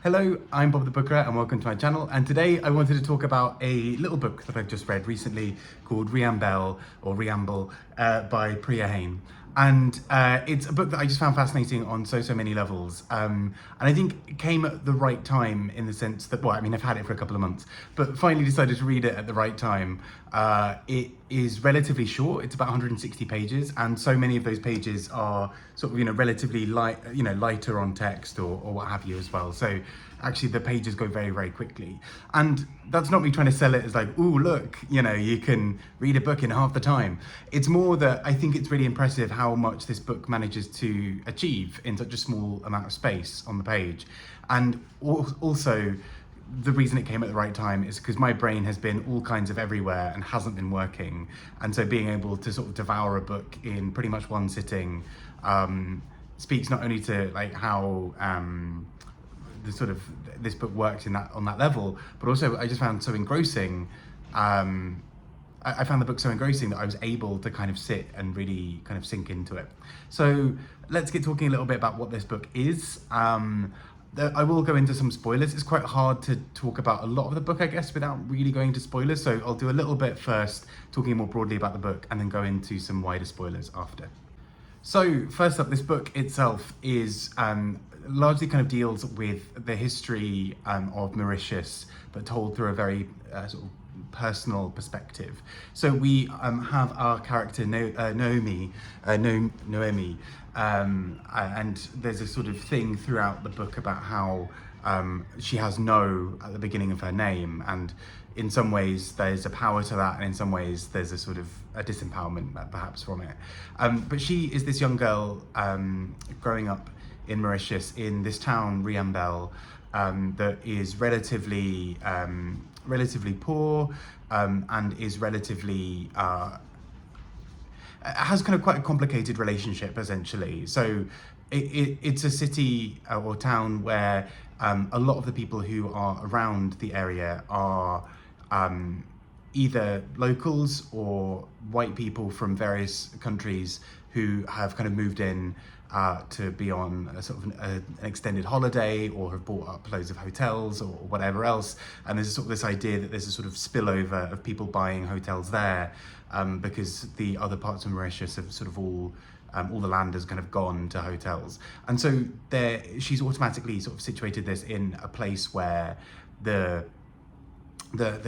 Hello, I'm Bob the Booker and welcome to my channel, and today I wanted to talk about a little book that I've just read recently called Riambel by Priya Hein. And it's a book that I just found fascinating on so many levels. And I think it came at the right time in the sense that, well, I mean, I've had it for a couple of months, but finally decided to read it at the right time. It is relatively short. It's about 160 pages, and so many of those pages are sort of, relatively light, lighter on text or what have you as well. So actually the pages go very quickly. And that's not me trying to sell it as like, ooh, look, you can read a book in half the time. It's more that I think it's really impressive how much this book manages to achieve in such a small amount of space on the page. And also, the reason it came at the right time is because my brain has been all kinds of everywhere and hasn't been working. And so being able to sort of devour a book in pretty much one sitting speaks not only to like how the sort of this book works on that level, but also I just found so engrossing. I found the book so engrossing that I was able to kind of sit and really kind of sink into it. So let's get talking a little bit about what this book is. I will go into some spoilers. It's quite hard to talk about a lot of the book, I guess, without really going into spoilers. So I'll do a little bit first, talking more broadly about the book, and then go into some wider spoilers after. So first up, this book itself is largely kind of deals with the history of Mauritius, but told through a very sort of personal perspective. So we have our character Noemi, and there's a sort of thing throughout the book about how she has no at the beginning of her name, and in some ways there's a power to that, and in some ways there's a sort of a disempowerment perhaps from it. But she is this young girl growing up in Mauritius, in this town Riambel, that is relatively poor, and is relatively has kind of quite a complicated relationship essentially. So it's a city or town where a lot of the people who are around the area are either locals or white people from various countries who have kind of moved in to be on a sort of an extended holiday, or have bought up loads of hotels or whatever else. And there's sort of this idea that there's a sort of spillover of people buying hotels there because the other parts of Mauritius have sort of all the land has kind of gone to hotels. And so she's automatically sort of situated this in a place where the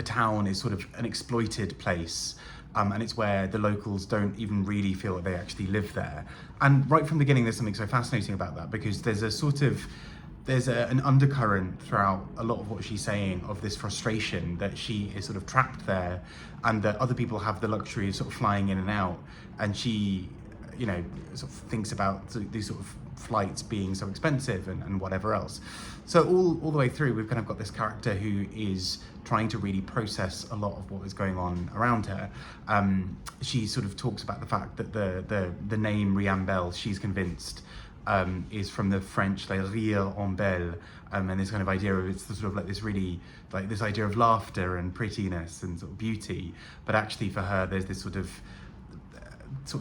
town is sort of an exploited place, and it's where the locals don't even really feel that they actually live there. And right from the beginning, there's something so fascinating about that, because there's an undercurrent throughout a lot of what she's saying of this frustration that she is sort of trapped there, and that other people have the luxury of sort of flying in and out, and she sort of thinks about these sort of flights being so expensive and whatever else. So all the way through, we've kind of got this character who is trying to really process a lot of what is going on around her. She sort of talks about the fact that the name Riambel, she's convinced, is from the French like Riambel, and this kind of idea of it's sort of like this really like this idea of laughter and prettiness and sort of beauty, but actually for her there's this sort of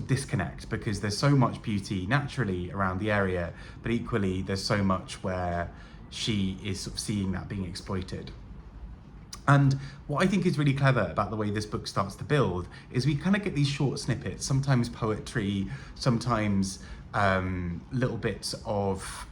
disconnect, because there's so much beauty naturally around the area, but equally there's so much where she is sort of seeing that being exploited. And what I think is really clever about the way this book starts to build is we kind of get these short snippets, sometimes poetry, sometimes little bits of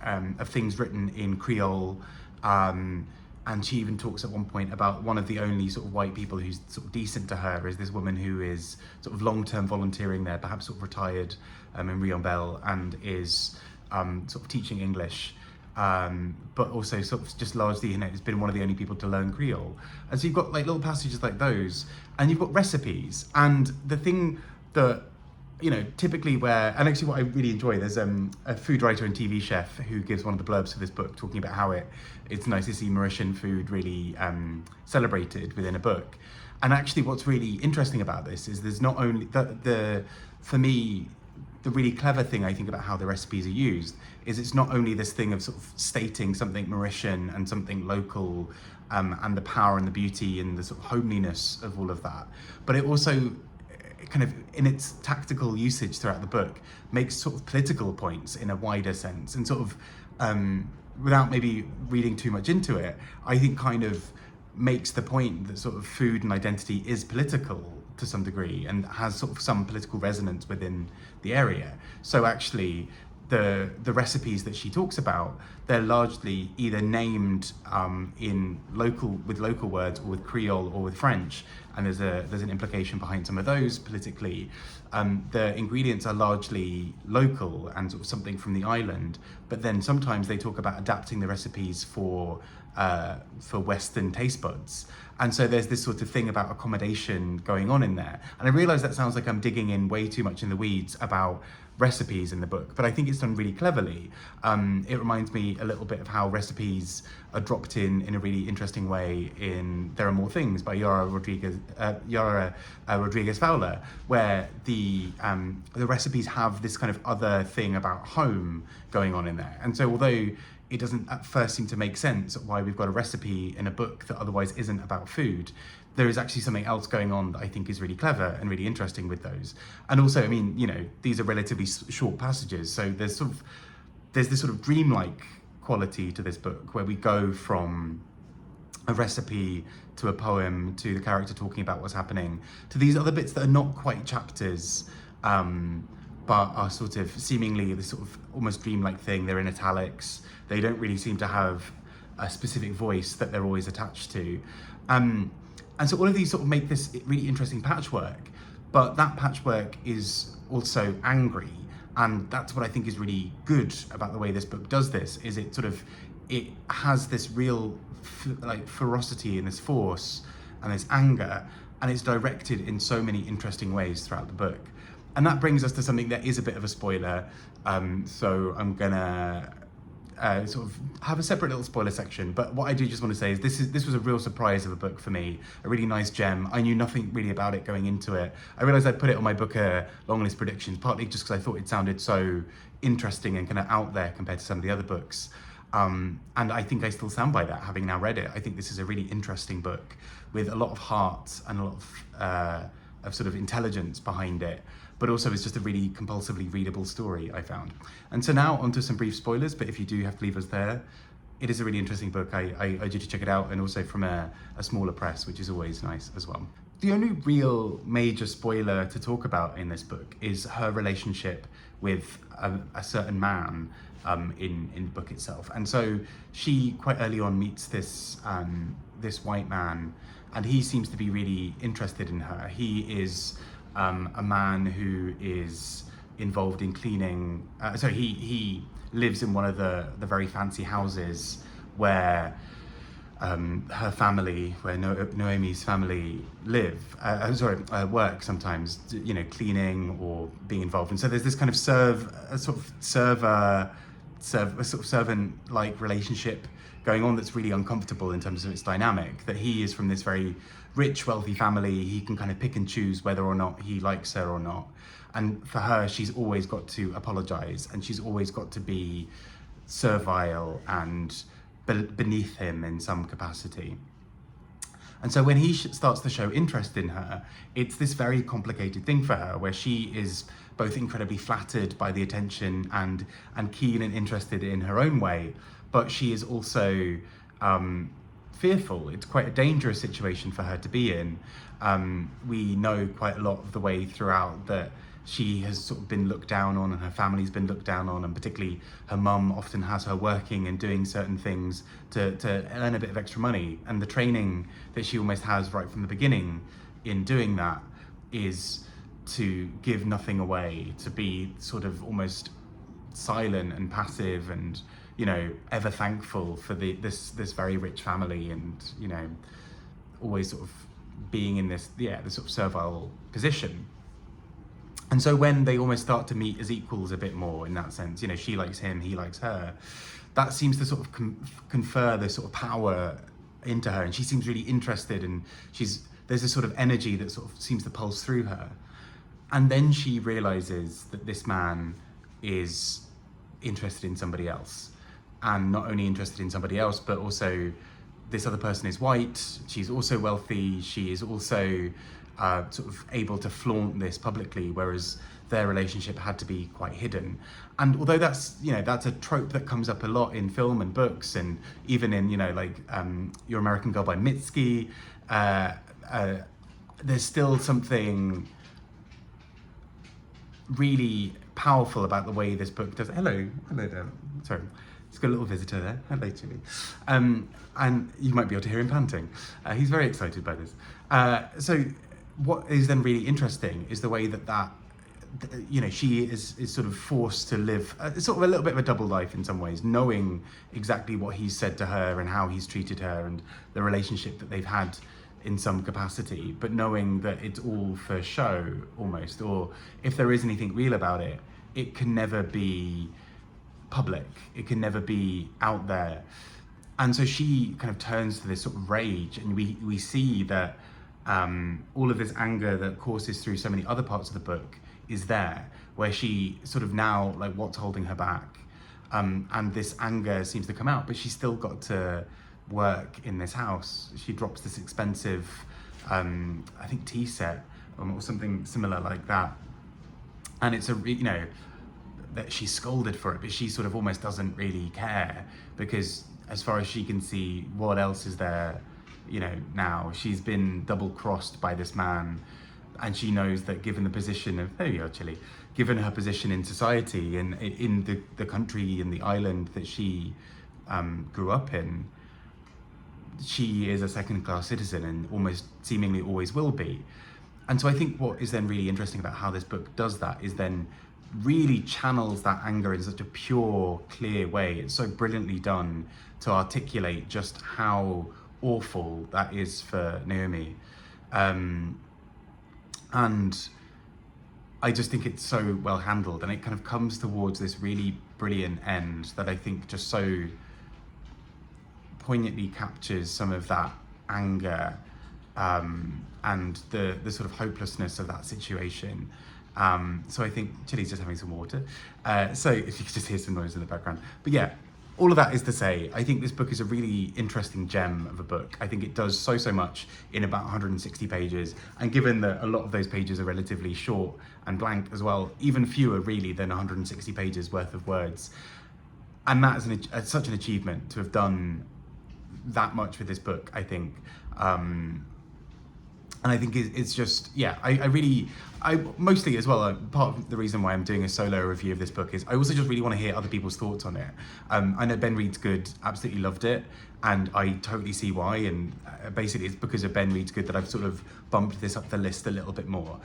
things written in Creole. And she even talks at one point about one of the only sort of white people who's sort of decent to her is this woman who is sort of long-term volunteering there, perhaps sort of retired in Riambel, and is sort of teaching English, but also sort of just largely, has been one of the only people to learn Creole. And so you've got like little passages like those, and you've got recipes. And the thing that typically and actually what I really enjoy, there's a food writer and TV chef who gives one of the blurbs for this book, talking about how it's nice to see Mauritian food really celebrated within a book. And actually what's really interesting about this is there's not only for me, the really clever thing I think about how the recipes are used is it's not only this thing of sort of stating something Mauritian and something local, and the power and the beauty and the sort of homeliness of all of that, but it also kind of in its tactical usage throughout the book makes sort of political points in a wider sense, and sort of without maybe reading too much into it, I think kind of makes the point that sort of food and identity is political to some degree and has sort of some political resonance within the area. So actually, the recipes that she talks about, they're largely either named in local words, or with Creole or with French, and there's an implication behind some of those politically. The ingredients are largely local and sort of something from the island, but then sometimes they talk about adapting the recipes for Western taste buds. And so there's this sort of thing about accommodation going on in there. And I realise that sounds like I'm digging in way too much in the weeds about recipes in the book, but I think it's done really cleverly. It reminds me a little bit of how recipes are dropped in a really interesting way in There Are More Things by Yara Rodriguez Fowler, where the recipes have this kind of other thing about home going on in there. And so although it doesn't at first seem to make sense why we've got a recipe in a book that otherwise isn't about food, there is actually something else going on that I think is really clever and really interesting with those. And also, I mean, these are relatively short passages, so there's this sort of dreamlike quality to this book where we go from a recipe to a poem to the character talking about what's happening to these other bits that are not quite chapters, but are sort of seemingly this sort of almost dreamlike thing. They're in italics. They don't really seem to have a specific voice that they're always attached to. And so all of these sort of make this really interesting patchwork, but that patchwork is also angry. And that's what I think is really good about the way this book does this, is it has this real ferocity and this force and this anger, and it's directed in so many interesting ways throughout the book. And that brings us to something that is a bit of a spoiler. So I'm gonna sort of have a separate little spoiler section, but what I do just want to say is this was a real surprise of a book for me, a really nice gem. I knew nothing really about it going into it. I realised I'd put it on my Booker long list predictions, partly just because I thought it sounded so interesting and kind of out there compared to some of the other books. And I think I still stand by that, having now read it. I think this is a really interesting book with a lot of heart and a lot of sort of intelligence behind it, but also it's just a really compulsively readable story, I found. And so now onto some brief spoilers, but if you do have to leave us there, it is a really interesting book. I urge you to check it out, and also from a smaller press, which is always nice as well. The only real major spoiler to talk about in this book is her relationship with a certain man in the book itself. And so she quite early on meets this white man, and he seems to be really interested in her. He is a man who is involved in cleaning. So he lives in one of the very fancy houses where her family, where Noemi's family work sometimes, cleaning or being involved. And so there's this kind of servant-like relationship going on that's really uncomfortable in terms of its dynamic, that he is from this very rich, wealthy family. He can kind of pick and choose whether or not he likes her or not. And for her, she's always got to apologize, and she's always got to be servile and beneath him in some capacity. And so when he starts to show interest in her, it's this very complicated thing for her, where she is both incredibly flattered by the attention and keen and interested in her own way, but she is also fearful. It's quite a dangerous situation for her to be in. We know quite a lot of the way throughout that she has sort of been looked down on, and her family's been looked down on, and particularly her mum often has her working and doing certain things to earn a bit of extra money. And the training that she almost has right from the beginning in doing that is to give nothing away, to be sort of almost silent and passive and, ever thankful for this very rich family, and, always sort of being in this sort of servile position. And so when they almost start to meet as equals a bit more in that sense, she likes him, he likes her, that seems to sort of confer this sort of power into her, and she seems really interested, and there's this sort of energy that sort of seems to pulse through her. And then she realizes that this man is interested in somebody else, and not only interested in somebody else, but also this other person is white, she's also wealthy, she is also sort of able to flaunt this publicly, whereas their relationship had to be quite hidden. And although that's a trope that comes up a lot in film and books, and even in Your American Girl by Mitski, there's still something really powerful about the way this book does. Hello there. Sorry, it's got a little visitor there. Hello, Chili. And you might be able to hear him panting. He's very excited by this. So what is then really interesting is the way that she is sort of forced to live sort of a little bit of a double life in some ways, knowing exactly what he's said to her and how he's treated her and the relationship that they've had in some capacity, but knowing that it's all for show almost, or if there is anything real about it, it can never be public, it can never be out there. And so she kind of turns to this sort of rage, and we see that all of this anger that courses through so many other parts of the book is there, where she sort of now, like, what's holding her back? And this anger seems to come out, but she's still got to work in this house. She drops this expensive, I think tea set or something similar like that. And it's that she's scolded for it, but she sort of almost doesn't really care, because as far as she can see, what else is there, now? She's been double crossed by this man, and she knows that given the position of, there you go, Chili, given her position in society and in the country and the island that she grew up in, she is a second-class citizen and almost seemingly always will be. And so I think what is then really interesting about how this book does that is then really channels that anger in such a pure, clear way. It's so brilliantly done to articulate just how awful that is for Naomi. And I just think it's so well handled, and it kind of comes towards this really brilliant end that I think just so poignantly captures some of that anger and the sort of hopelessness of that situation. So I think Chili's just having some water. So if you could just hear some noise in the background. But yeah, all of that is to say, I think this book is a really interesting gem of a book. I think it does so much in about 160 pages. And given that a lot of those pages are relatively short and blank as well, even fewer really than 160 pages worth of words. And that is such an achievement to have done that much with this book, I think. And I think it's just, yeah, I mostly as well, part of the reason why I'm doing a solo review of this book is I also just really want to hear other people's thoughts on it. I know Ben Reed's Good absolutely loved it, and I totally see why, and basically it's because of Ben Reed's Good that I've sort of bumped this up the list a little bit more.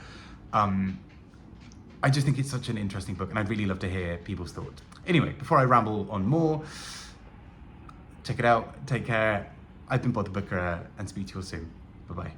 I just think it's such an interesting book, and I'd really love to hear people's thoughts. Anyway, before I ramble on more, check it out, take care. I've been Bob the Booker, and speak to you all soon. Bye-bye.